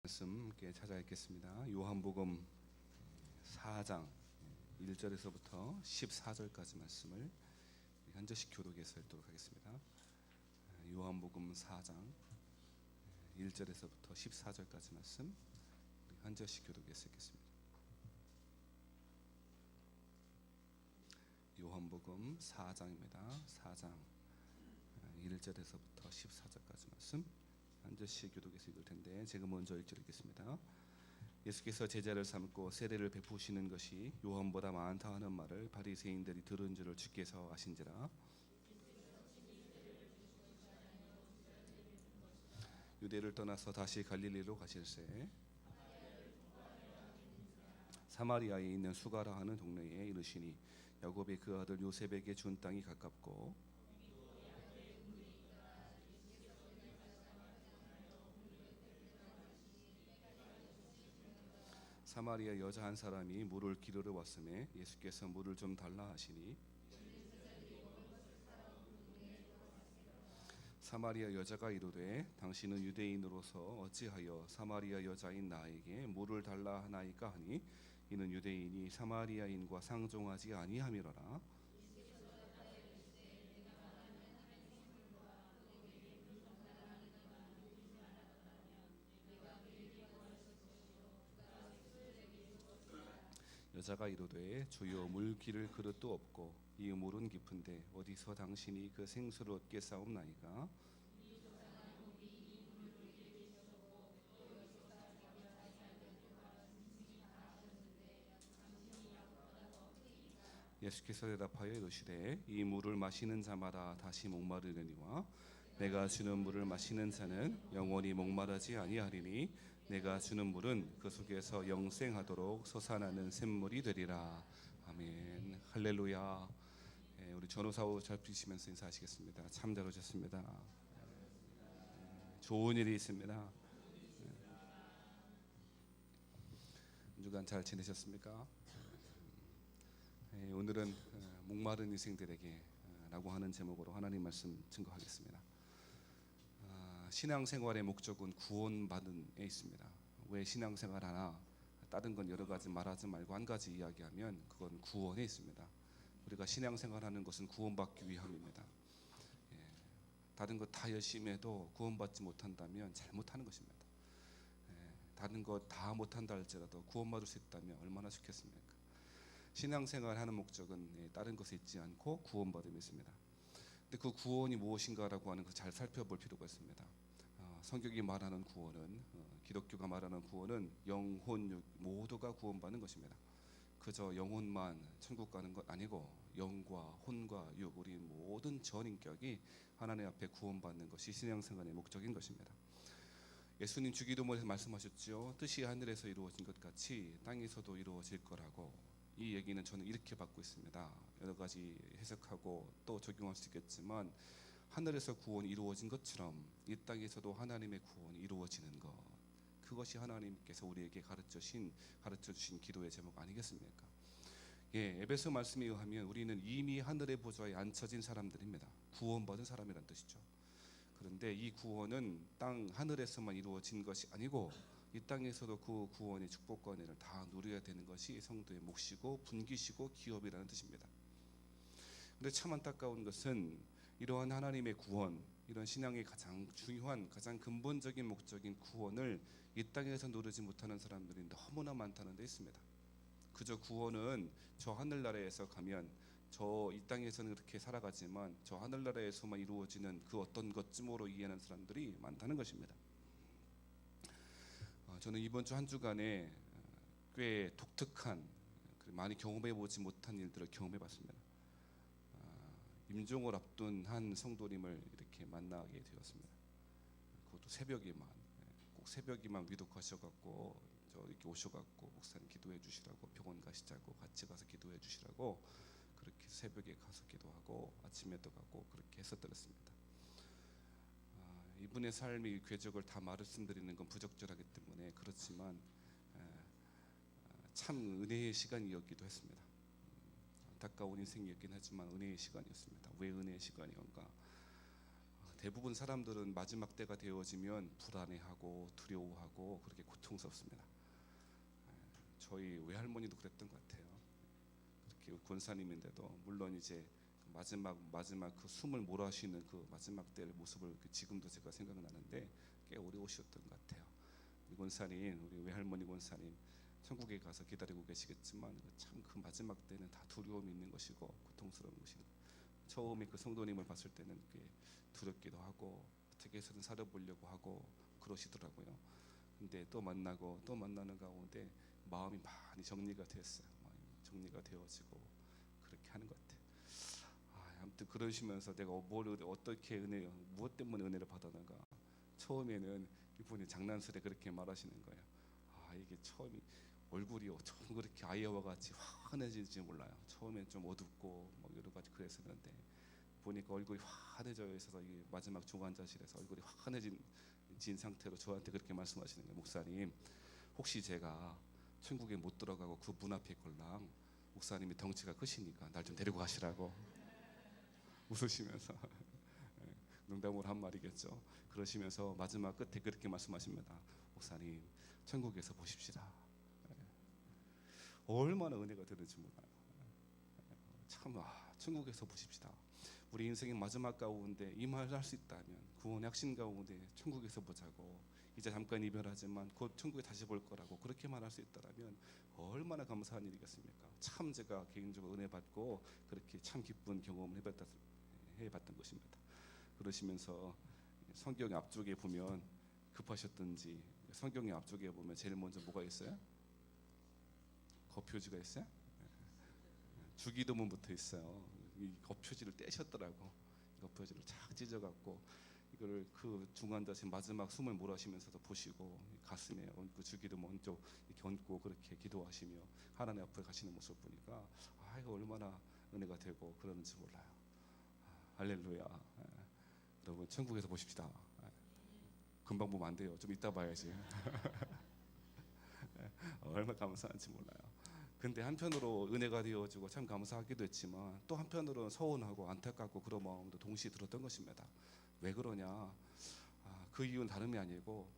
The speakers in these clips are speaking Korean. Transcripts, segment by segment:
말씀 함께 찾아 읽겠습니다. 요한복음 4장 1절에서부터 14절까지 말씀을 한 절씩 교독해서 읽도록 하겠습니다. 요한복음 4장 1절에서부터 14절까지 말씀 한 절씩 교독해서 읽겠습니다. 요한복음 4장입니다. 4장 1절에서부터 14절까지 말씀 한 절씩 교독해서 읽을 텐데 제가 먼저 1절 읽겠습니다. 예수께서 제자를 삼고 세례를 베푸시는 것이 요한보다 많다 하는 말을 바리새인들이 들은 줄을 주께서 아신지라. 유대를 떠나서 다시 갈릴리로 가실새 사마리아에 있는 수가라 하는 동네에 이르시니 야곱이 그 아들 요셉에게 준 땅이 가깝고 사마리아 여자 한 사람이 물을 기르러 왔음에 예수께서 물을 좀 달라 하시니 사마리아 여자가 이르되 당신은 유대인으로서 어찌하여 사마리아 여자인 나에게 물을 달라 하나이까 하니 이는 유대인이 사마리아인과 상종하지 아니함이로라. 여자가 이르되 주여 물 기를 그릇도 없고 이 물은 깊은데 어디서 당신이 그 생수를 얻게 싸움나이까. 예수께서 대답하여 이르시되 이 물을 마시는 자마다 다시 목마르려니와 내가 주는 물을 마시는 자는 영원히 목마르지 아니하리니 내가 주는 물은 그 속에서 영생하도록 솟아나는 샘물이 되리라. 아멘. 할렐루야. 우리 전우사우 잘 부르시면서 인사하시겠습니다. 참 잘 오셨습니다. 좋은 일이 있습니다. 한 주간 잘 지내셨습니까? 오늘은 목마른 인생들에게 라고 하는 제목으로 하나님 말씀 증거하겠습니다. 신앙생활의 목적은 구원받는 데 있습니다. 왜 신앙생활하나? 다른 건 여러 가지 말하지 말고 한 가지 이야기하면 그건 구원에 있습니다. 우리가 신앙생활하는 것은 구원받기 위함입니다. 다른 것 다 열심히 해도 구원받지 못한다면 잘못하는 것입니다. 다른 것 다 못한다 할지라도 구원받을 수 있다면 얼마나 좋겠습니까? 신앙생활하는 목적은 다른 것에 있지 않고 구원받음에 있습니다. 근데 그 구원이 무엇인가라고 하는 것을 잘 살펴볼 필요가 있습니다. 성경이 말하는 구원은 기독교가 말하는 구원은 영혼 육 모두가 구원받는 것입니다. 그저 영혼만 천국 가는 것 아니고 영과 혼과 육 우리 모든 전 인격이 하나님 앞에 구원받는 것이 신앙생활의 목적인 것입니다. 예수님 주기도문에서 말씀하셨죠. 뜻이 하늘에서 이루어진 것 같이 땅에서도 이루어질 거라고. 이 얘기는 저는 이렇게 받고 있습니다. 여러 가지 해석하고 또 적용할 수 있겠지만 하늘에서 구원이 이루어진 것처럼 이 땅에서도 하나님의 구원이 이루어지는 것, 그것이 하나님께서 우리에게 가르쳐 주신 기도의 제목 아니겠습니까? 에베소 말씀에 의하면 우리는 이미 하늘의 보좌에 앉혀진 사람들입니다. 구원받은 사람이란 뜻이죠. 그런데 이 구원은 땅 하늘에서만 이루어진 것이 아니고 이 땅에서도 그 구원의 축복과 은혜를 다 누려야 되는 것이 성도의 몫이고 분기시고 기업이라는 뜻입니다. 그런데 참 안타까운 것은 이러한 하나님의 구원, 이런 신앙의 가장 중요한 가장 근본적인 목적인 구원을 이 땅에서 누리지 못하는 사람들이 너무나 많다는 데 있습니다. 그저 구원은 저 하늘나라에서 가면 저 이 땅에서는 그렇게 살아가지만 저 하늘나라에서만 이루어지는 그 어떤 것쯤으로 이해하는 사람들이 많다는 것입니다. 저는 이번 주 한 주간에 꽤 독특한, 많이 경험해 보지 못한 일들을 경험해 봤습니다. 임종을 앞둔 한 성도님을 이렇게 만나게 되었습니다. 그것도 새벽에만, 꼭 새벽에만 위독하셔갖고 저 이렇게 오셔갖고 목사님 기도해 주시라고, 병원 가시자고, 같이 가서 기도해 주시라고 그렇게 새벽에 가서 기도하고 아침에도 가고 그렇게 했었더랬습니다. 이분의 삶의 궤적을 다 말씀드리는 건 부적절하기 때문에 그렇지만 참 은혜의 시간이었기도 했습니다. 안타까운 인생이었긴 하지만 은혜의 시간이었습니다. 왜 은혜의 시간이었는가? 대부분 사람들은 마지막 때가 되어지면 불안해하고 두려워하고 그렇게 고통스럽습니다. 저희 외할머니도 그랬던 것 같아요. 그렇게 권사님인데도 물론 이제 마지막 그 숨을 몰아쉬는 그 마지막 때의 모습을 지금도 제가 생각나는데 꽤 어려우셨던 것 같아요. 우리 권사님, 우리 외할머니 권사님 천국에 가서 기다리고 계시겠지만 참 그 마지막 때는 다 두려움이 있는 것이고 고통스러운 것이고, 처음에 그 성도님을 봤을 때는 꽤 두렵기도 하고 어떻게 해서든 살아보려고 하고 그러시더라고요. 근데 또 만나고 또 만나는 가운데 마음이 많이 정리가 됐어요. 마음이 정리가 되어지고 그렇게 하는 것 같아요. 아무튼 그러시면서 내가 어떻게 무엇 때문에 은혜를 받았는가. 처음에는 이분이 장난스레 그렇게 말하시는 거예요. 이게 처음이 얼굴이 처음 그렇게 아이와 같이 환해질지 몰라요. 처음엔 좀 어둡고 뭐 여러 가지 그랬었는데 보니까 얼굴이 환해져 있어서 이 마지막 중환자실에서 얼굴이 환해진 상태로 저한테 그렇게 말씀하시는 거예요. 목사님, 혹시 제가 천국에 못 들어가고 그 문 앞에 걸랑 목사님이 덩치가 크시니까 날 좀 데리고 가시라고 웃으시면서 농담으로 한 말이겠죠. 그러시면서 마지막 끝에 그렇게 말씀하십니다. 목사님, 천국에서 보십시다. 얼마나 은혜가 되는지 몰라요. 참 천국에서 보십시다. 우리 인생의 마지막 가운데 이 말을 할 수 있다면, 구원의 확신 가운데 천국에서 보자고, 이제 잠깐 이별하지만 곧 천국에 다시 볼 거라고 그렇게 말할 수 있다면 얼마나 감사한 일이겠습니까? 참 제가 개인적으로 은혜 받고 그렇게 참 기쁜 경험을 해봤던 것입니다. 그러시면서 성경 앞쪽에 보면 급하셨던지, 성경의 앞쪽에 보면 제일 먼저 뭐가 있어요? 거표지가 있어요? 주기도문부터 있어요. 이 거표지를 떼셨더라고. 거표지를 착 찢어갖고 이거를 그 중환자실 마지막 숨을 몰아쉬면서도 보시고 가슴에 얹고 주기도문 쪽 이렇게 얹고 그렇게 기도하시며 하나님 앞에 가시는 모습 보니까 이거 얼마나 은혜가 되고 그러는지 몰라요. 할렐루야. 여러분 천국에서 보십시다. 금방 보면 안 돼요. 좀 이따 봐야지. 얼마나 감사한지 몰라요. 근데 한편으로 은혜가 되어지고 참 감사하기도 했지만 또 한편으로는 서운하고 안타깝고 그런 마음도 동시에 들었던 것입니다. 왜 그러냐? 그 이유는 다름이 아니고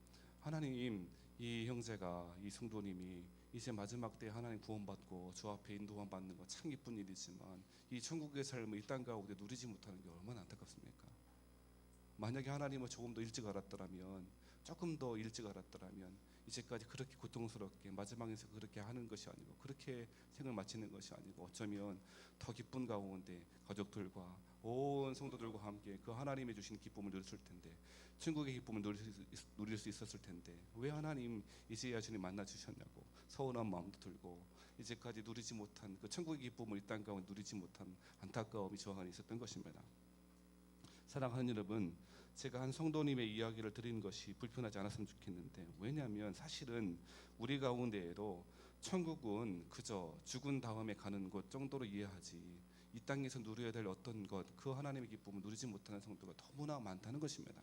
하나님, 이 형제가, 이 성도님이 이제 마지막 때 하나님 구원받고 주 앞에 인도만 받는 거 참 기쁜 일이지만 이 천국의 삶을 이 땅 가운데 누리지 못하는 게 얼마나 안타깝습니까? 만약에 하나님을 조금 더 일찍 알았더라면, 조금 더 일찍 알았더라면 이제까지 그렇게 고통스럽게 마지막에서 그렇게 하는 것이 아니고, 그렇게 생을 마치는 것이 아니고, 어쩌면 더 기쁜 가운데 가족들과 온 성도들과 함께 그 하나님이 주신 기쁨을 누렸을 텐데, 천국의 기쁨을 누릴 수 있었을 텐데, 왜 하나님 이제야 주님 만나 주셨냐고 서운한 마음도 들고, 이제까지 누리지 못한 그 천국의 기쁨을 이 땅 가운데 누리지 못한 안타까움이 저 안에 있었던 것입니다. 사랑하는 여러분, 제가 한 성도님의 이야기를 드리는 것이 불편하지 않았으면 좋겠는데, 왜냐하면 사실은 우리 가운데에도 천국은 그저 죽은 다음에 가는 것 정도로 이해하지, 이 땅에서 누려야 될 어떤 것, 그 하나님의 기쁨을 누리지 못하는 성도가 너무나 많다는 것입니다.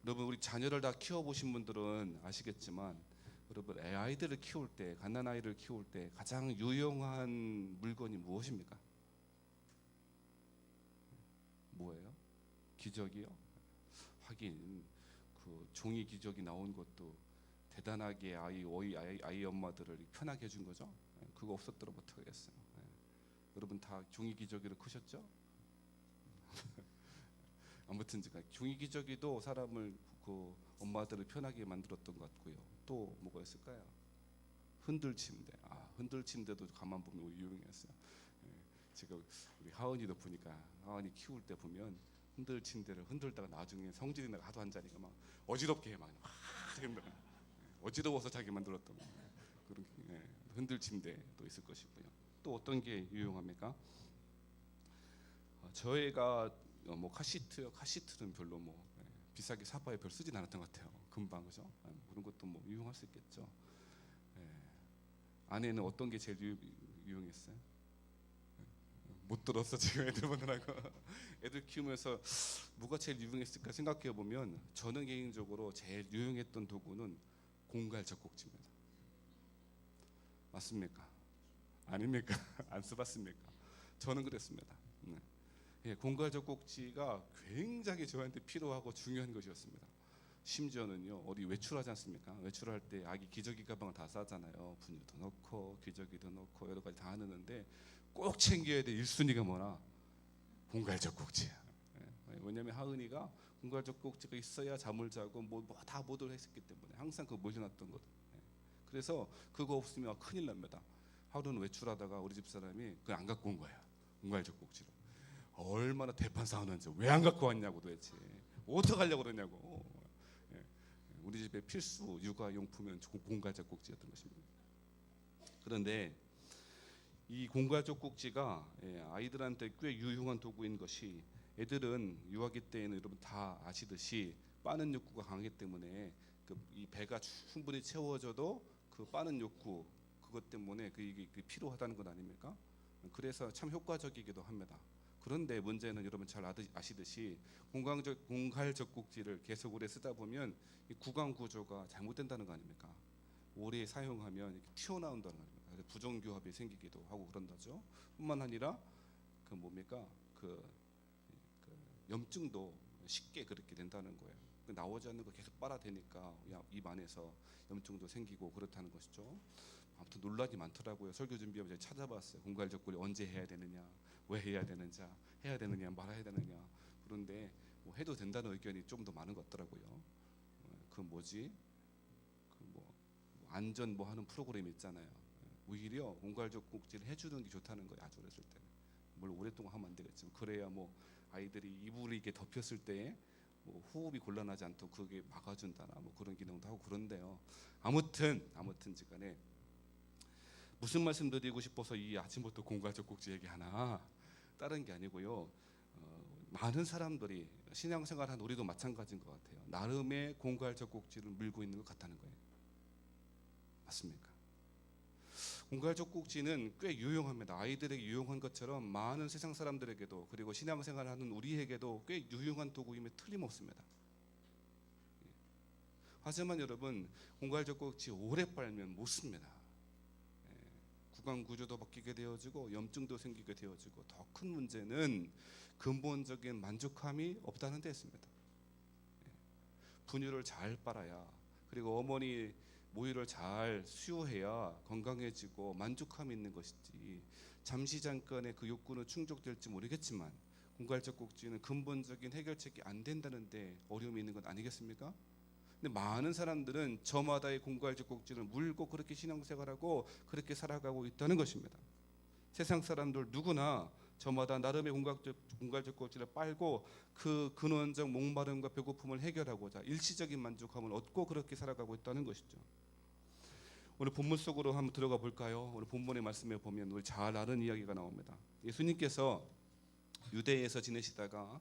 여러분, 우리 자녀를 다 키워보신 분들은 아시겠지만, 여러분, 아이들을 키울 때, 갓난아이를 키울 때 가장 유용한 물건이 무엇입니까? 뭐예요? 기저귀요? 하긴 그 종이 기저귀 나온 것도 대단하게 아이 엄마들을 편하게 해준 거죠. 그거 없었더라면 어떡하겠어요. 여러분 다 종이 기저귀를 크셨죠? 아무튼 제가 종이 기저귀도 사람을, 그 엄마들을 편하게 만들었던 것 같고요. 또 뭐가 있을까요? 흔들 침대. 흔들 침대도 가만 보면 유용했어요. 지금 우리 하은이도 보니까, 하은이 키울 때 보면 흔들 침대를 흔들다가 나중에 성질이 나가 하도 앉자니까 막 어지럽게 막 어지러워서 자기 만들었던 그런 흔들 침대도 있을 것이고요. 또 어떤 게 유용합니까? 저희가 뭐 카시트요. 카시트는 별로 비싸게 사봐야 별 쓰진 않았던 것 같아요. 금방, 그죠? 그런 것도 뭐 유용할 수 있겠죠. 아내는 어떤 게 제일 유용했어요? 못 들었어 지금 애들 보느라고. 애들 키우면서 뭐가 제일 유용했을까 생각해 보면, 저는 개인적으로 제일 유용했던 도구는 공갈 젖꼭지입니다. 맞습니까? 아닙니까? 안 써봤습니까? 저는 그랬습니다. 예, 공갈적 꼭지가 굉장히 저한테 필요하고 중요한 것이었습니다. 심지어는요, 어디 외출하지 않습니까? 외출할 때 아기 기저귀 가방을 다 싸잖아요. 분유도 넣고 기저귀도 넣고 여러 가지 다 하는데 꼭 챙겨야 될 1순위가 뭐나 공갈적 꼭지야. 예, 왜냐하면 하은이가 공갈적 꼭지가 있어야 잠을 자고 다 모두를 했었기 때문에 항상 그거 몰려놨던 것. 예, 그래서 그거 없으면 큰일 납니다. 하루는 외출하다가 우리 집 사람이 그걸 안 갖고 온 거야. 공갈적 꼭지를. 얼마나 대판싸우는지 왜 안 갖고 왔냐고 도대체. 어떻게 하려고 그러냐고. 예, 우리 집의 필수 육아용품은 공갈적 꼭지였던 것입니다. 그런데 이 공갈적 꼭지가 아이들한테 꽤 유용한 도구인 것이, 애들은 유아기 때에는 여러분 다 아시듯이 빠는 욕구가 강하기 때문에 이 배가 충분히 채워져도 그 빠는 욕구, 그것 때문에 이게 필요하다는 것 아닙니까? 그래서 참 효과적이기도 합니다. 그런데 문제는 여러분 잘 아시듯이 공갈적 꼭지를 계속 오래 쓰다 보면 이 구강 구조가 잘못된다는 거 아닙니까? 오래 사용하면 이렇게 튀어나온다는 거 아닙니까? 부정교합이 생기기도 하고 그런다죠. 뿐만 아니라 그 염증도 쉽게 그렇게 된다는 거예요. 나오지 않는 거 계속 빨아대니까 입 안에서 염증도 생기고 그렇다는 것이죠. 아무튼 논란이 많더라고요. 설교 준비하면서 찾아봤어요. 공갈적 꼭지 언제 해야 되느냐, 왜 해야 되느냐, 말아야 되느냐. 그런데 해도 된다는 의견이 좀 더 많은 것 같더라고요. 안전 하는 프로그램 있잖아요. 오히려 공갈적 꼭지를 해주는 게 좋다는 거예요. 아주 어렸을 때는. 물론 오랫동안 하면 안 되겠지만 그래야 아이들이 이불을 이렇게 덮였을 때 호흡이 곤란하지 않도록 그게 막아준다나 그런 기능도 하고 그런데요. 아무튼지간에 무슨 말씀 드리고 싶어서 이 아침부터 공갈적 꼭지 얘기하나, 다른 게 아니고요. 많은 사람들이 신앙생활한 우리도 마찬가지인 것 같아요. 나름의 공갈적 꼭지를 물고 있는 것 같다는 거예요. 맞습니까? 공갈적 꼭지는 꽤 유용합니다. 아이들에게 유용한 것처럼 많은 세상 사람들에게도, 그리고 신앙생활하는 우리에게도 꽤 유용한 도구임에 틀림없습니다. 하지만 여러분, 공갈적 꼭지 오래 빨면 못 씁니다. 구강 구조도 바뀌게 되어지고 염증도 생기게 되어지고, 더 큰 문제는 근본적인 만족함이 없다는 데 있습니다. 분유를 잘 빨아야, 그리고 어머니 모유를 잘 수유해야 건강해지고 만족감이 있는 것이지, 잠깐의 그 욕구는 충족될지 모르겠지만 공갈적 꼭지는 근본적인 해결책이 안 된다는데 어려움이 있는 건 아니겠습니까? 근데 많은 사람들은 저마다의 공갈적 꼭지를 물고 그렇게 신앙생활하고 그렇게 살아가고 있다는 것입니다. 세상 사람들 누구나 저마다 나름의 공갈적 꼭지를 빨고 그 근원적 목마름과 배고픔을 해결하고자 일시적인 만족함을 얻고 그렇게 살아가고 있다는 것이죠. 오늘 본문 속으로 한번 들어가 볼까요? 오늘 본문의 말씀에 보면 우리 잘 아는 이야기가 나옵니다. 예수님께서 유대에서 지내시다가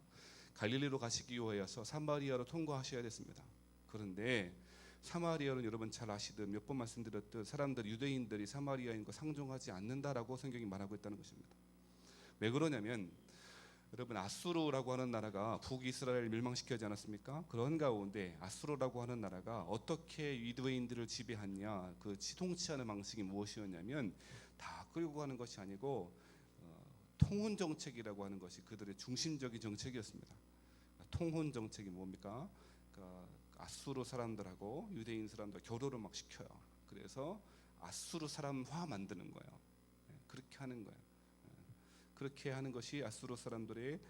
갈릴리로 가시기 위하여서 사마리아로 통과하셔야 됐습니다. 그런데 사마리아는 여러분 잘 아시듯 몇 번 말씀드렸듯 유대인들이 사마리아인과 상종하지 않는다라고 성경이 말하고 있다는 것입니다. 왜 그러냐면 여러분, 아수르라고 하는 나라가 북이스라엘을 멸망시키지 않았습니까? 그런 가운데 아수르라고 하는 나라가 어떻게 유대인들을 지배했냐, 그 통치하는 방식이 무엇이었냐면 다 끌고 가는 것이 아니고 통혼 정책이라고 하는 것이 그들의 중심적인 정책이었습니다. 통혼 정책이 뭡니까? 아수르 사람들하고 유대인 사람들 결혼을 막 시켜요. 그래서 아수르 사람화 만드는 거예요. 그렇게 하는 거예요. 그렇게 하는 것이 아수르 사람들의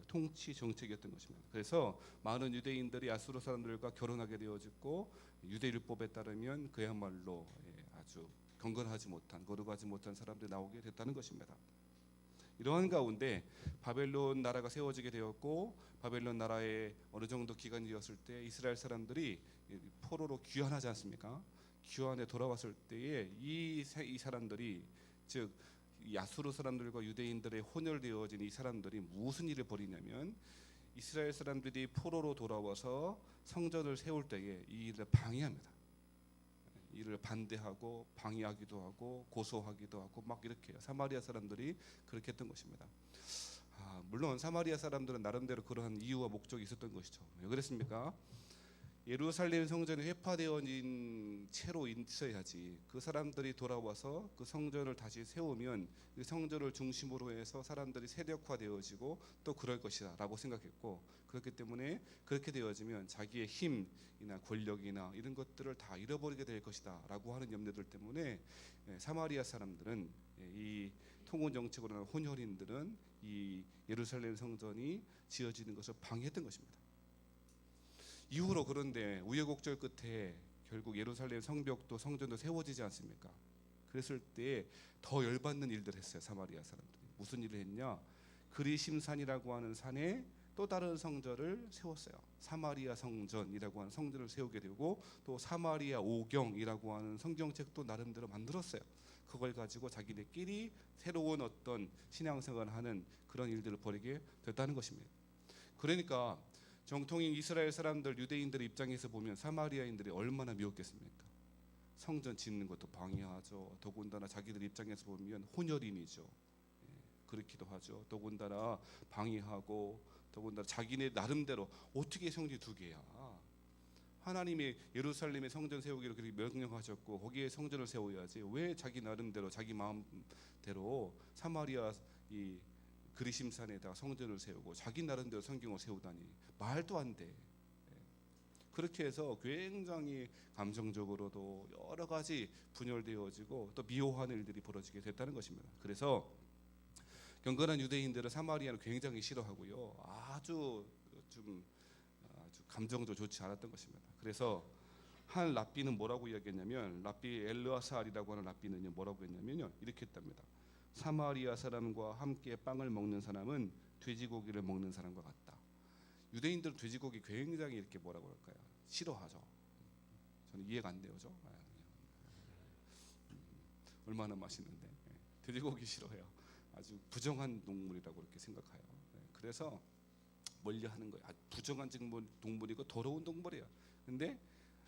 통치 정책이었던 것입니다. 그래서 많은 유대인들이 아수르 사람들과 결혼하게 되어졌고, 유대 율법에 따르면 그야말로 아주 경건하지 못한, 거룩하지 못한 사람들이 나오게 됐다는 것입니다. 이러한 가운데 바벨론 나라가 세워지게 되었고, 바벨론 나라에 어느 정도 기간이 되었을 때 이스라엘 사람들이 포로로 귀환하지 않습니까? 귀환에 돌아왔을 때에 이 사람들이, 즉 이 아수르 사람들과 유대인들의 혼혈되어진 이 사람들이 무슨 일을 벌이냐면, 이스라엘 사람들이 포로로 돌아와서 성전을 세울 때에 이 일을 방해합니다. 이를 반대하고 방해하기도 하고 고소하기도 하고 막 이렇게 해요. 사마리아 사람들이 그렇게 했던 것입니다. 물론 사마리아 사람들은 나름대로 그러한 이유와 목적이 있었던 것이죠. 왜 그랬습니까? 예루살렘 성전이 회파되어진 채로 있어야지 그 사람들이 돌아와서 그 성전을 다시 세우면 그 성전을 중심으로 해서 사람들이 세력화되어지고 또 그럴 것이다라고 생각했고, 그렇기 때문에 그렇게 되어지면 자기의 힘이나 권력이나 이런 것들을 다 잃어버리게 될 것이다라고 하는 염려들 때문에 사마리아 사람들은, 이 통혼 정책으로 하는 혼혈인들은 이 예루살렘 성전이 지어지는 것을 방해했던 것입니다. 이후로 그런데 우여곡절 끝에 결국 예루살렘 성벽도 성전도 세워지지 않습니까? 그랬을 때 더 열받는 일들을 했어요. 사마리아 사람들이 무슨 일을 했냐? 그리심산이라고 하는 산에 또 다른 성전을 세웠어요. 사마리아 성전이라고 하는 성전을 세우게 되고, 또 사마리아 오경이라고 하는 성경책도 나름대로 만들었어요. 그걸 가지고 자기네끼리 새로운 어떤 신앙생활을 하는 그런 일들을 벌이게 됐다는 것입니다. 그러니까 정통인 이스라엘 사람들, 유대인들의 입장에서 보면 사마리아인들이 얼마나 미웠겠습니까? 성전 짓는 것도 방해하죠. 더군다나 자기들 입장에서 보면 혼혈인이죠. 그렇기도 하죠. 더군다나 방해하고, 더군다나 자기네 나름대로 어떻게 성전이 두 개야? 하나님이 예루살렘에 성전 세우기로 그렇게 명령하셨고 거기에 성전을 세워야지 왜 자기 나름대로 자기 마음대로 사마리아 이 그리심산에다가 성전을 세우고 자기 나름대로 성경을 세우다니 말도 안 돼. 그렇게 해서 굉장히 감정적으로도 여러 가지 분열되어지고 또 미워하는 일들이 벌어지게 됐다는 것입니다. 그래서 경건한 유대인들은 사마리아를 굉장히 싫어하고요, 아주 감정도 좋지 않았던 것입니다. 그래서 한 랍비는 뭐라고 이야기했냐면, 랍비 엘르아살이라고 하는 랍비는요 뭐라고 했냐면요, 이렇게 했답니다. 사마리아 사람과 함께 빵을 먹는 사람은 돼지고기를 먹는 사람과 같다. 유대인들은 돼지고기 굉장히 이렇게 뭐라고 할까요? 싫어하죠. 저는 이해가 안 되죠. 얼마나 맛있는데 돼지고기 싫어해요. 아주 부정한 동물이라고 이렇게 생각해요. 그래서 멀리하는 거예요. 아주 부정한 동물이고 더러운 동물이에요. 근데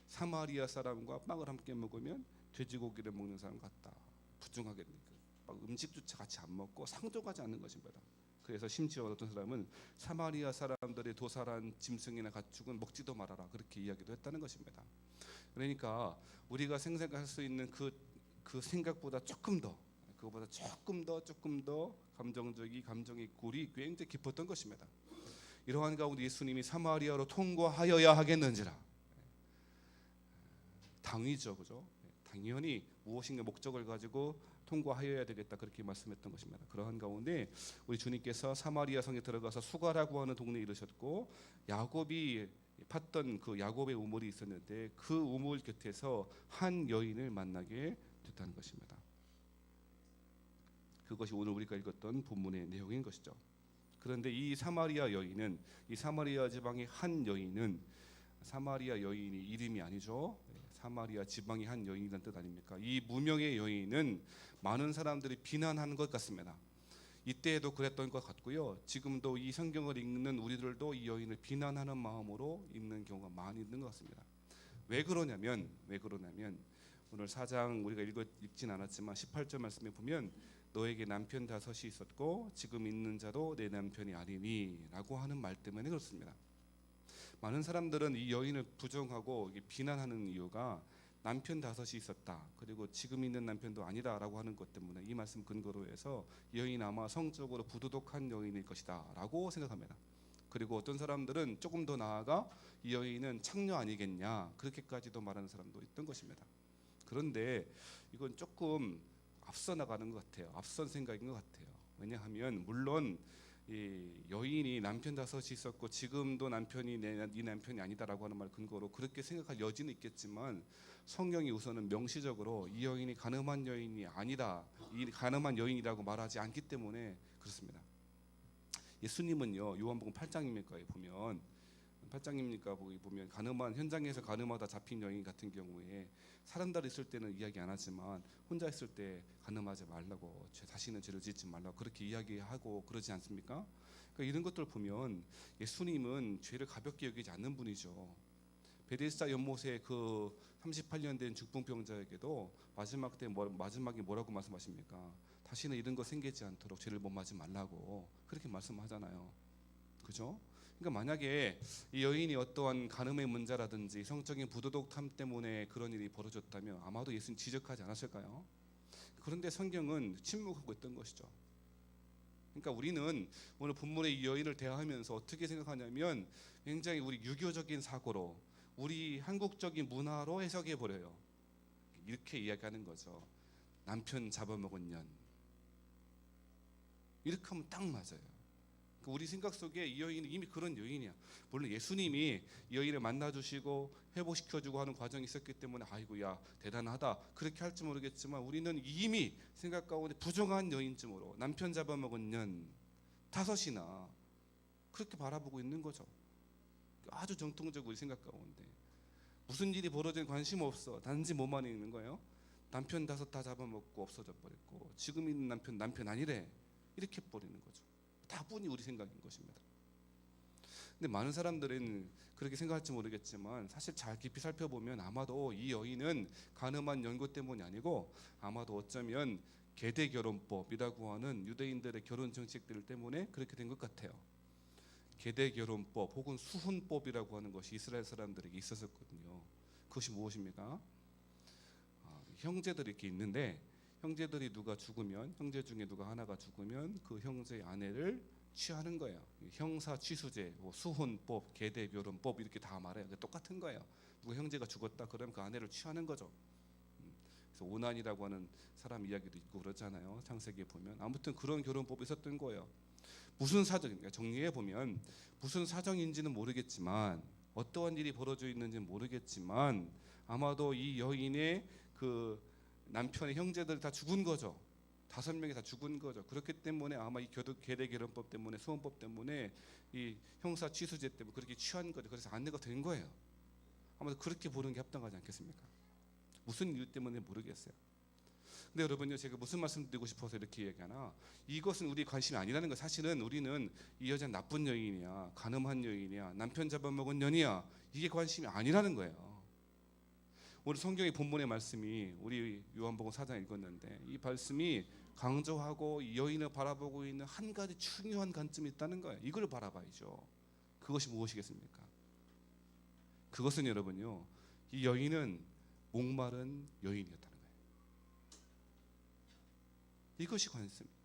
사마리아 사람과 빵을 함께 먹으면 돼지고기를 먹는 사람 같다. 부정하게 음식조차 같이 안 먹고 상종하지 않는 것입니다. 그래서 심지어 어떤 사람은 사마리아 사람들의 도살한 짐승이나 가축은 먹지도 말아라, 그렇게 이야기도 했다는 것입니다. 그러니까 우리가 생각할 수 있는 그 생각보다 조금 더 감정의 골이 굉장히 깊었던 것입니다. 이러한 가운데 예수님이 사마리아로 통과하여야 하겠는지라. 당위죠, 그죠? 당연히 무엇인가 목적을 가지고 통과하여야 되겠다, 그렇게 말씀했던 것입니다. 그러한 가운데 우리 주님께서 사마리아 성에 들어가서 수가라고 하는 동네에 이르셨고, 야곱이 팠던 그 야곱의 우물이 있었는데 그 우물 곁에서 한 여인을 만나게 됐다는 것입니다. 그것이 오늘 우리가 읽었던 본문의 내용인 것이죠. 그런데 이 사마리아 지방의 한 여인은, 사마리아 여인이 이름이 아니죠. 사마리아 지방의 한 여인이라는 뜻 아닙니까? 이 무명의 여인은 많은 사람들이 비난하는 것 같습니다. 이때에도 그랬던 것 같고요, 지금도 이 성경을 읽는 우리들도 이 여인을 비난하는 마음으로 읽는 경우가 많이 있는 것 같습니다. 왜 그러냐면 오늘 4장 우리가 읽진 않았지만 18절 말씀에 보면, 너에게 남편 5이 있었고 지금 있는 자도 내 남편이 아니니 라고 하는 말 때문에 그렇습니다. 많은 사람들은 이 여인을 부정하고 비난하는 이유가 남편 5이 있었다, 그리고 지금 있는 남편도 아니다라고 하는 것 때문에 이 말씀 근거로 해서 이 여인 아마 성적으로 부도덕한 여인일 것이다 라고 생각합니다. 그리고 어떤 사람들은 조금 더 나아가 이 여인은 창녀 아니겠냐, 그렇게까지도 말하는 사람도 있던 것입니다. 그런데 이건 조금 앞서 나가는 것 같아요. 앞선 생각인 것 같아요. 왜냐하면 물론 이 여인이 남편 5이 있었고 지금도 남편이 네 남편이 아니다라고 하는 말 근거로 그렇게 생각할 여지는 있겠지만, 성경이 우선은 명시적으로 이 여인이 가늠한 여인이 아니다, 이 가늠한 여인이라고 말하지 않기 때문에 그렇습니다. 예수님은요, 요한복음 8장입니까 보면 8장입니까 거기 보면 가늠한 현장에서 가늠하다 잡힌 여인 같은 경우에 사람들 있을 때는 이야기 안 하지만 혼자 있을 때 가늠하지 말라고, 다시는 죄를 짓지 말라고 그렇게 이야기하고 그러지 않습니까? 그러니까 이런 것들 보면 예수님은 죄를 가볍게 여기지 않는 분이죠. 베데스다 연못에 그 38년 된 죽붕병자에게도 마지막에 뭐라고 말씀하십니까? 다시는 이런 거 생기지 않도록 죄를 범하지 말라고 그렇게 말씀하잖아요. 그죠? 그러니까 만약에 이 여인이 어떠한 간음의 문제라든지 성적인 부도덕함 때문에 그런 일이 벌어졌다면 아마도 예수님 지적하지 않았을까요? 그런데 성경은 침묵하고 있던 것이죠. 그러니까 우리는 오늘 본문의 이 여인을 대하면서 어떻게 생각하냐면 굉장히 우리 유교적인 사고로, 우리 한국적인 문화로 해석해 버려요. 이렇게 이야기하는 거죠. 남편 잡아먹은 년. 이렇게 하면 딱 맞아요. 우리 생각 속에 이 여인은 이미 그런 여인이야. 물론 예수님이 이 여인을 만나주시고 회복시켜주고 하는 과정이 있었기 때문에 아이고야 대단하다 그렇게 할지 모르겠지만, 우리는 이미 생각 가운데 부정한 여인쯤으로 남편 잡아먹은 년 5이나 그렇게 바라보고 있는 거죠. 아주 정통적으로 우리 생각 가운데 무슨 일이 벌어진 관심 없어. 단지 뭐만 있는 거예요? 남편 5 다 잡아먹고 없어져 버렸고 지금 있는 남편 아니래, 이렇게 버리는 거죠. 다분히 우리 생각인 것입니다. 근데 많은 사람들은 그렇게 생각할지 모르겠지만 사실 잘 깊이 살펴보면 아마도 이 여인은 간음한 연고 때문이 아니고 아마도 어쩌면 계대결혼법이라고 하는 유대인들의 결혼 정책들 때문에 그렇게 된 것 같아요. 계대결혼법 혹은 수훈법이라고 하는 것이 이스라엘 사람들에게 있었거든요. 그것이 무엇입니까? 형제들이 이렇게 있는데 형제들이 누가 죽으면, 형제 중에 누가 하나가 죽으면 그 형제의 아내를 취하는 거예요. 형사 취수제, 수혼법, 계대결혼법 이렇게 다 말해요. 똑같은 거예요. 누가 형제가 죽었다 그러면 그 아내를 취하는 거죠. 그래서 오난이라고 하는 사람 이야기도 있고 그러잖아요. 창세기에 보면 아무튼 그런 결혼법이 있었던 거예요. 무슨 사정인가 정리해 보면 무슨 사정인지는 모르겠지만, 어떠한 일이 벌어져 있는지는 모르겠지만 아마도 이 여인의 그 남편의 형제들 다 죽은 거죠. 5명이 다 죽은 거죠. 그렇기 때문에 아마 이 계대결혼법 때문에, 수혼법 때문에, 이 형사 취수제 때문에 그렇게 취한 거죠. 그래서 아내가 된 거예요. 아마도 그렇게 보는 게 합당하지 않겠습니까? 무슨 이유 때문에 모르겠어요. 근데 여러분요, 제가 무슨 말씀 드리고 싶어서 이렇게 얘기하나, 이것은 우리 관심이 아니라는 거. 사실은 우리는 이 여자는 나쁜 여인이야, 간음한 여인이야, 남편 잡아먹은 년이야, 이게 관심이 아니라는 거예요. 오늘 성경의 본문의 말씀이, 우리 요한복음 4장 읽었는데 이 말씀이 강조하고 이 여인을 바라보고 있는 한 가지 중요한 관점이 있다는 거예요. 이걸 바라봐야죠. 그것이 무엇이겠습니까? 그것은 여러분요, 이 여인은 목마른 여인이었다는 거예요. 이것이 관습입니다.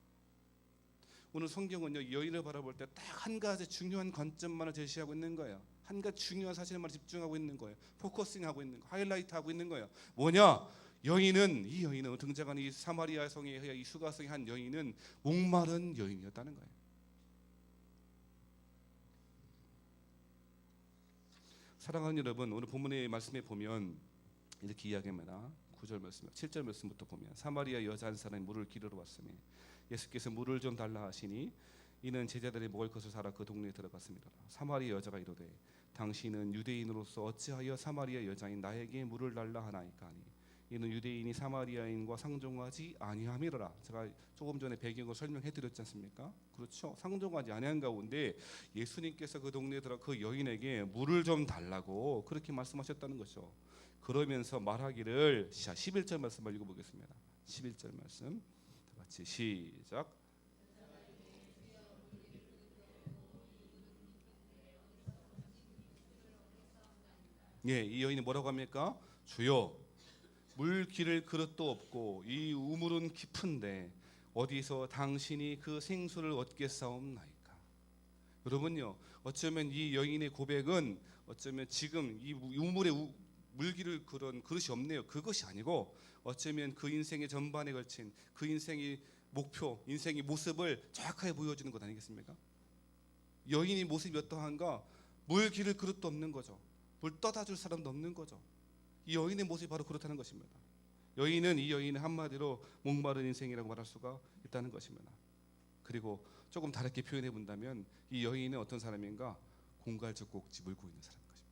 오늘 성경은요, 이 여인을 바라볼 때 딱 한 가지 중요한 관점만을 제시하고 있는 거예요. 한 가지 중요한 사실만 집중하고 있는 거예요. 포커싱하고 있는 거, 하이라이트하고 있는 거예요. 뭐냐? 이 여인은 등장하는 이 사마리아 성의 이 수가성의 한 여인은 목마른 여인이었다는 거예요. 사랑하는 여러분, 오늘 본문의 말씀에 보면 이렇게 이야기합니다. 9절 말씀, 7절 말씀부터 보면 사마리아 여자 한 사람이 물을 기르러 왔으니 예수께서 물을 좀 달라 하시니 이는 제자들이 먹을 것을 사러 그 동네에 들어갔습니다. 사마리아 여자가 이르되 당신은 유대인으로서 어찌하여 사마리아 여자인 나에게 물을 달라 하나이까 하니 이는 유대인이 사마리아인과 상종하지 아니함이로라. 제가 조금 전에 배경을 설명해 드렸지 않습니까? 그렇죠. 상종하지 아니한 가운데 예수님께서 그 동네에 들어 그 여인에게 물을 좀 달라고 그렇게 말씀하셨다는 것이죠. 그러면서 말하기를, 11절 말씀을 읽어보겠습니다. 11절 말씀 같이 시작. 예, 이 여인이 뭐라고 합니까? 주여, 물 기를 그릇도 없고 이 우물은 깊은데 어디서 당신이 그 생수를 얻겠사옵나이까. 여러분요, 어쩌면 이 여인의 고백은 어쩌면 지금 이 우물에 물기를 그런 그릇이 없네요. 그것이 아니고 어쩌면 그 인생의 전반에 걸친 그 인생의 목표, 인생의 모습을 정확하게 보여주는 것 아니겠습니까? 여인의 모습이 어떠한가? 물 기를 그릇도 없는 거죠. 물 떠다 줄 사람도 없는 거죠. 이 여인의 모습이 바로 그렇다는 것입니다. 이 여인은 한마디로 목마른 인생이라고 말할 수가 있다는 것입니다. 그리고 조금 다르게 표현해 본다면 이 여인은 어떤 사람인가? 공갈젖꼭지 물고 있는 사람인 것입니다.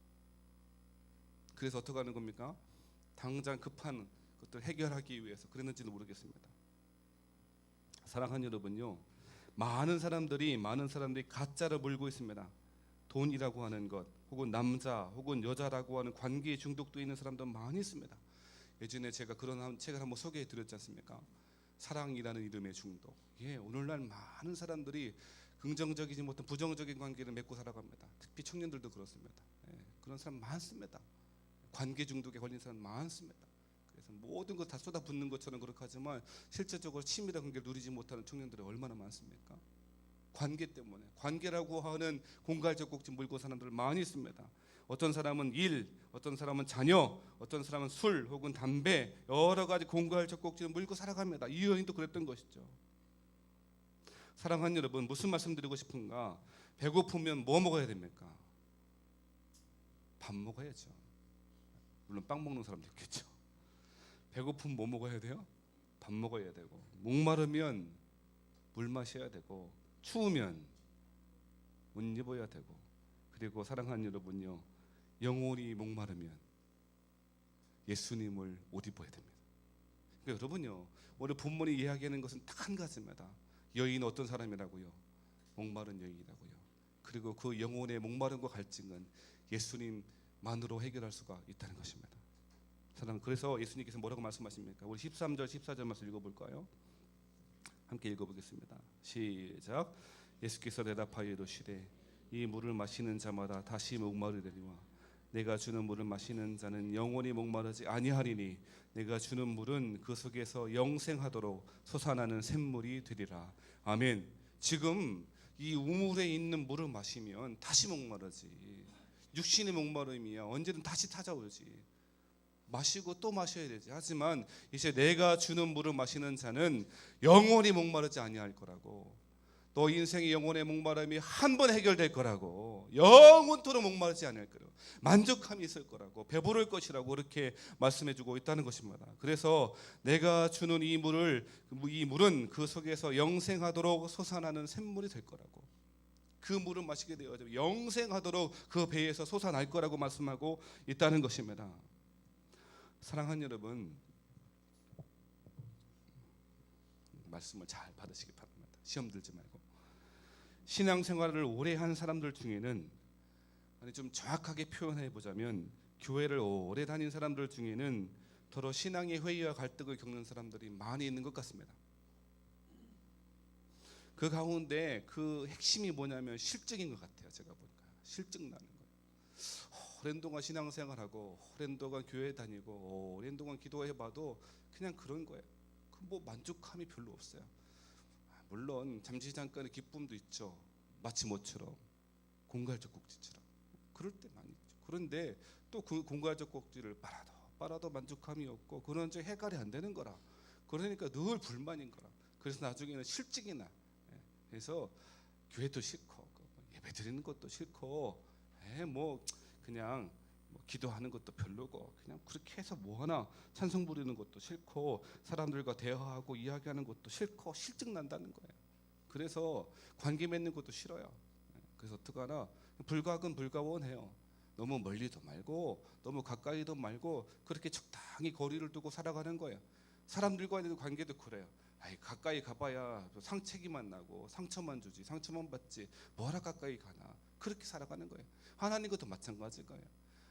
그래서 어떻게 하는 겁니까? 당장 급한 것들 해결하기 위해서 그랬는지는 모르겠습니다. 사랑하는 여러분요, 많은 사람들이 가짜를 물고 있습니다. 돈이라고 하는 것, 혹은 남자, 혹은 여자라고 하는 관계에 중독되어 있는 사람도 많이 있습니다. 예전에 제가 그런 책을 한번 소개해 드렸지 않습니까? 사랑이라는 이름의 중독. 예, 오늘날 많은 사람들이 긍정적이지 못한 부정적인 관계를 맺고 살아갑니다. 특히 청년들도 그렇습니다. 그런 사람 많습니다. 관계 중독에 걸린 사람 많습니다. 그래서 모든 것 다 쏟아붓는 것처럼 그렇게 하지만 실제적으로 친밀한 관계를 누리지 못하는 청년들이 얼마나 많습니까? 관계 때문에, 관계라고 하는 공갈적 꼭지 물고 사는 사람들 많이 있습니다. 어떤 사람은 일, 어떤 사람은 자녀, 어떤 사람은 술 혹은 담배, 여러 가지 공갈적 꼭지를 물고 살아갑니다. 이 여인도 그랬던 것이죠. 사랑하는 여러분, 무슨 말씀드리고 싶은가? 배고프면 뭐 먹어야 됩니까? 밥 먹어야죠. 물론 빵 먹는 사람도 있겠죠. 배고프면 뭐 먹어야 돼요? 밥 먹어야 되고, 목마르면 물 마셔야 되고, 추우면 옷 입어야 되고, 그리고 사랑하는 여러분요, 영혼이 목마르면 예수님을 옷 입어야 됩니다. 그러니까 여러분요, 오늘 본문이 이야기하는 것은 딱 한 가지입니다. 여인은 어떤 사람이라고요? 목마른 여인이라고요. 그리고 그 영혼의 목마름과 갈증은 예수님만으로 해결할 수가 있다는 것입니다. 사랑, 그래서 예수님께서 뭐라고 말씀하십니까? 우리 13절 14절 말씀 읽어볼까요? 함께 읽어보겠습니다. 시작. 예수께서 대답하여 이르시되 이 물을 마시는 자마다 다시 목마르리니와 내가 주는 물을 마시는 자는 영원히 목마르지 아니하리니 내가 주는 물은 그 속에서 영생하도록 솟아나는 샘물이 되리라. 아멘. 지금 이 우물에 있는 물을 마시면 다시 목마르지. 육신의 목마름이야 언제든 다시 찾아오지. 마시고 또 마셔야 되지. 하지만 이제 내가 주는 물을 마시는 자는 영원히 목마르지 아니할 거라고. 너 인생의 영혼의 목마름이 한 번 해결될 거라고. 영원토록 목마르지 않을 거라고. 만족함이 있을 거라고. 배부를 것이라고 그렇게 말씀해주고 있다는 것입니다. 그래서 내가 주는 이 물은 그 속에서 영생하도록 솟아나는 샘물이 될 거라고. 그 물을 마시게 되어 영생하도록 그 배에서 솟아날 거라고 말씀하고 있다는 것입니다. 사랑하는 여러분, 말씀을 잘 받으시기 바랍니다. 시험 들지 말고. 신앙생활을 오래 한 사람들 중에는, 좀 정확하게 표현해 보자면 교회를 오래 다닌 사람들 중에는 더러 신앙의 회의와 갈등을 겪는 사람들이 많이 있는 것 같습니다. 그 가운데 그 핵심이 뭐냐면 실증인 것 같아요. 제가 보니까 실증 나는 거예요. 오랜 동안 신앙생활하고 오랜 동안 교회 다니고 오랜 동안 기도해봐도 그냥 그런 거예요. 뭐 만족함이 별로 없어요. 물론 잠시 잠깐의 기쁨도 있죠. 마치 뭐처럼 공갈적 꼭지처럼 그럴 때 많이 있죠. 그런데 또 그 공갈적 꼭지를 빨아도 만족함이 없고 그런 저 해결이 안 되는 거라. 그러니까 늘 불만인 거라. 그래서 나중에는 실증이 나. 그래서 교회도 싫고 예배 드리는 것도 싫고 뭐 그냥 기도하는 것도 별로고 그냥 그렇게 해서 뭐 하나 찬송 부르는 것도 싫고 사람들과 대화하고 이야기하는 것도 싫고 실증 난다는 거예요. 그래서 관계 맺는 것도 싫어요. 그래서 어떡하나 불가근 불가원해요. 너무 멀리도 말고 너무 가까이도 말고 그렇게 적당히 거리를 두고 살아가는 거예요. 사람들과의 관계도 그래요. 가까이 가봐야 상책이만 나고 상처만 주지, 상처만 받지, 뭐하러 가까이 가나. 그렇게 살아가는 거예요. 하나님과도 마찬가지일 거예요.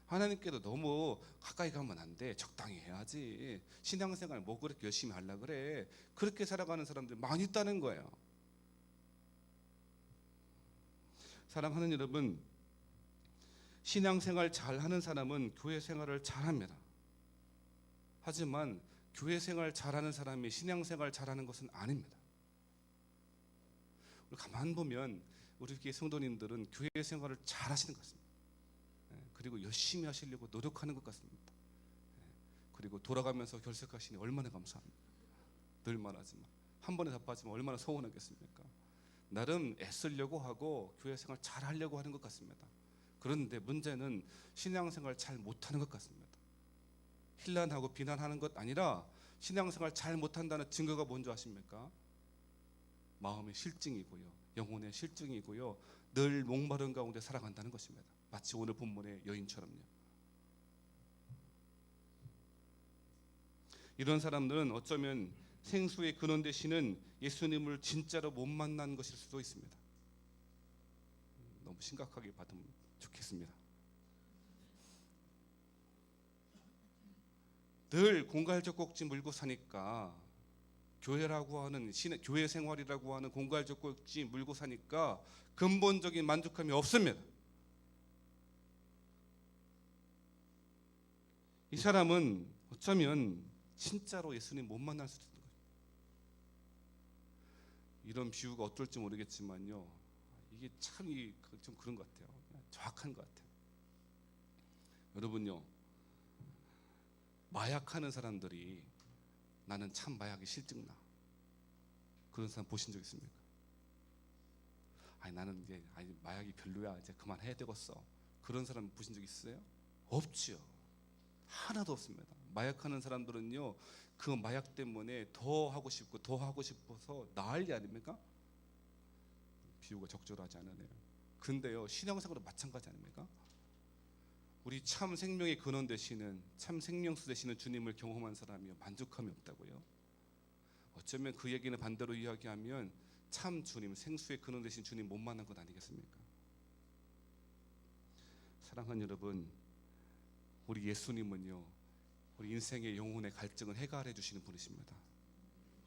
하나님께도 너무 가까이 가면 안 돼. 적당히 해야지. 신앙생활 뭐 그렇게 열심히 하려 그래. 그렇게 살아가는 사람들이 많이 있다는 거예요. 사랑하는 여러분, 신앙생활 잘하는 사람은 교회 생활을 잘합니다. 하지만 교회 생활 잘하는 사람이 신앙생활 잘하는 것은 아닙니다. 가만 보면 우리 교회 성도님들은 교회 생활을 잘하시는 것 같습니다. 그리고 열심히 하시려고 노력하는 것 같습니다. 그리고 돌아가면서 결석하시니 얼마나 감사합니다. 늘 말하지만 한 번에 답하지만 얼마나 서운하겠습니까? 나름 애쓰려고 하고 교회 생활 잘 하려고 하는 것 같습니다. 그런데 문제는 신앙생활 잘 못하는 것 같습니다. 힐난하고 비난하는 것 아니라 신앙생활 잘 못한다는 증거가 뭔지 아십니까? 마음의 실증이고요, 영혼의 실증이고요, 늘 목마른 가운데 살아간다는 것입니다. 마치 오늘 본문의 여인처럼요. 이런 사람들은 어쩌면 생수의 근원 되시는 예수님을 진짜로 못 만난 것일 수도 있습니다. 너무 심각하게 받으면 좋겠습니다. 늘 공갈적 꼭지 물고 사니까 교회라고 하는 교회 생활이라고 하는 공갈적 꼭지 물고 사니까 근본적인 만족감이 없습니다. 이 사람은 어쩌면 진짜로 예수님 못 만날 수도 있는 거예요. 이런 비유가 어떨지 모르겠지만요, 이게 참 좀 그런 것 같아요. 정확한 것 같아요. 여러분요, 마약하는 사람들이 나는 참 마약이 실증나, 그런 사람 보신 적 있습니까? 아니 나는 이제 마약이 별로야, 이제 그만해야 되겠어, 그런 사람 보신 적 있어요? 없지요. 하나도 없습니다. 마약하는 사람들은요, 그 마약 때문에 더 하고 싶고 더 하고 싶어서 난리 아닙니까? 비유가 적절하지 않으네요. 근데요, 신앙생활은 마찬가지 아닙니까? 우리 참 생명의 근원 되시는, 참 생명수 되시는 주님을 경험한 사람이요, 만족함이 없다고요? 어쩌면 그 얘기는 반대로 이야기하면 참 주님, 생수의 근원 되신 주님 못 만난 것 아니겠습니까? 사랑하는 여러분, 우리 예수님은요, 우리 인생의 영혼의 갈증을 해결해 주시는 분이십니다.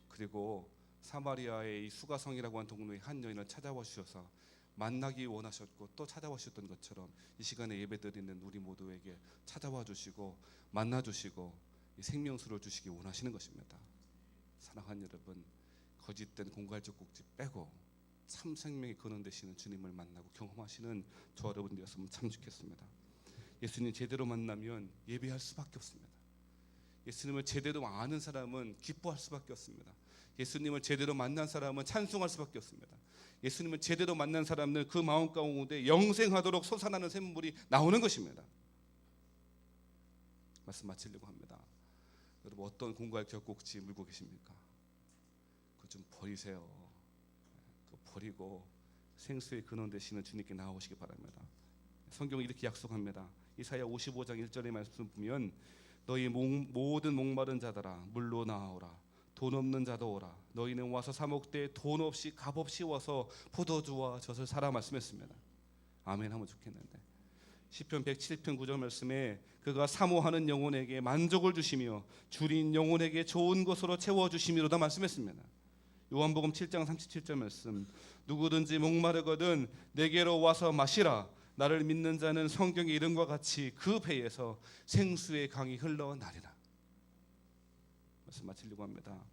그리고 사마리아의 이 수가성이라고 하는 동네의 한 여인을 찾아와 주셔서 만나기 원하셨고 또 찾아와 주셨던 것처럼 이 시간에 예배드리는 우리 모두에게 찾아와 주시고 만나 주시고 이 생명수를 주시기 원하시는 것입니다. 사랑하는 여러분, 거짓된 공갈적 꼭지 빼고 참 생명의 근원 되시는 주님을 만나고 경험하시는 저 여러분들이었으면 참 좋겠습니다. 예수님 제대로 만나면 예배할 수밖에 없습니다. 예수님을 제대로 아는 사람은 기뻐할 수밖에 없습니다. 예수님을 제대로 만난 사람은 찬송할 수밖에 없습니다. 예수님을 제대로 만난 사람은 그 마음 가운데 영생하도록 솟아나는 샘물이 나오는 것입니다. 말씀 마치려고 합니다. 여러분, 어떤 공갈적 꼭지 물고 계십니까? 그거 좀 버리세요. 그거 버리고 생수의 근원 되시는 주님께 나오시기 바랍니다. 성경은 이렇게 약속합니다. 이사야 55장 1절의 말씀 보면 너희 모든 목마른 자들아 물로 나아오라, 돈 없는 자도 오라, 너희는 와서 사 먹되 돈 없이 값 없이 와서 포도주와 젖을 사라 말씀했습니다. 아멘 하면 좋겠는데, 시편 107편 9절 말씀에 그가 사모하는 영혼에게 만족을 주시며 줄인 영혼에게 좋은 것으로 채워주심이로다 말씀했습니다. 요한복음 7장 37절 말씀, 누구든지 목마르거든 내게로 와서 마시라, 나를 믿는 자는 성경의 이름과 같이 그 배에서 생수의 강이 흘러나리라. 말씀 마치려고 합니다.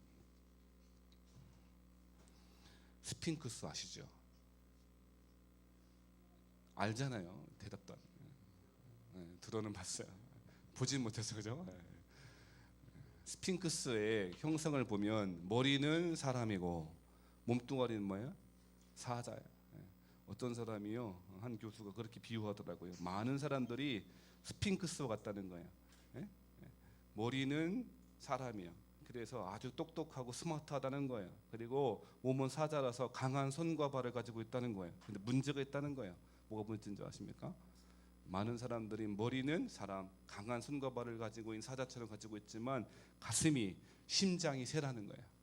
스핑크스 아시죠? 알잖아요. 대답도 안. 들어는 봤어요. 보진 못해서, 그죠? 스핑크스의 형상을 보면 머리는 사람이고 몸뚱아리는 뭐예요? 사자예요. 어떤 사람이요, 한 교수가 그렇게 비유하더라고요. 많은 사람들이 스핑크스와 같다는 거예요. 머리는 사람이요, 그래서 아주 똑똑하고 스마트하다는 거예요. 그리고 몸은 사자라서 강한 손과 발을 가지고 있다는 거예요. 근데 문제가 있다는 거예요. 뭐가 문제인 줄 아십니까? 많은 사람들이 머리는 사람, 강한 손과 발을 가지고 있는 사자처럼 가지고 있지만 가슴이, 심장이 새라는 거예요.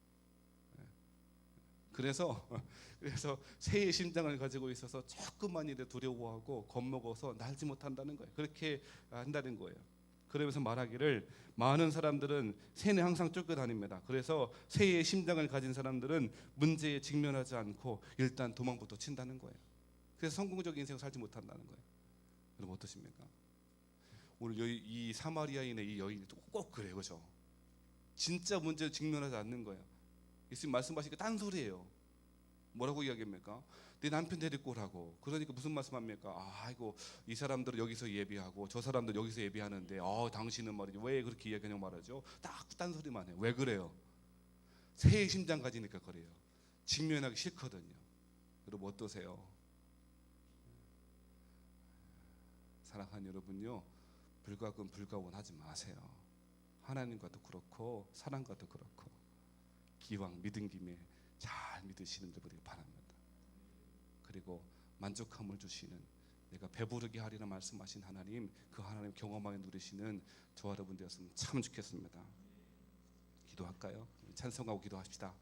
그래서 새의 심장을 가지고 있어서 조금만 일에 두려워하고 겁먹어서 날지 못한다는 거예요. 그렇게 한다는 거예요. 그러면서 말하기를 많은 사람들은 새는 항상 쫓겨다닙니다. 그래서 새의 심장을 가진 사람들은 문제에 직면하지 않고 일단 도망부터 친다는 거예요. 그래서 성공적인 인생을 살지 못한다는 거예요. 여러분 어떠십니까? 오늘 이 사마리아인의 이 여인이 꼭 그래요, 그렇죠? 진짜 문제에 직면하지 않는 거예요. 예수님 말씀하시니까 딴소리예요. 뭐라고 이야기합니까? 내 남편 데리고 오라고. 그러니까 무슨 말씀합니까? 아이고, 이 사람들은 여기서 예배하고 저 사람들 여기서 예배하는데 당신은 말이죠, 왜 그렇게 이야기하냐고 말하죠. 딱 딴소리만 해요. 왜 그래요? 새의 심장 가지니까 그래요. 직면하기 싫거든요. 여러분 어떠세요? 사랑하는 여러분요, 불가근 불가원 하지 마세요. 하나님과도 그렇고 사람과도 그렇고 기왕 믿은 김에 잘 믿으시는 줄 바랍니다. 그리고 만족함을 주시는, 내가 배부르게 하리라 말씀하신 하나님, 그 하나님 경험하게 누리시는 저와 여러분 되었으면 참 좋겠습니다. 기도할까요? 찬송하고 기도합시다.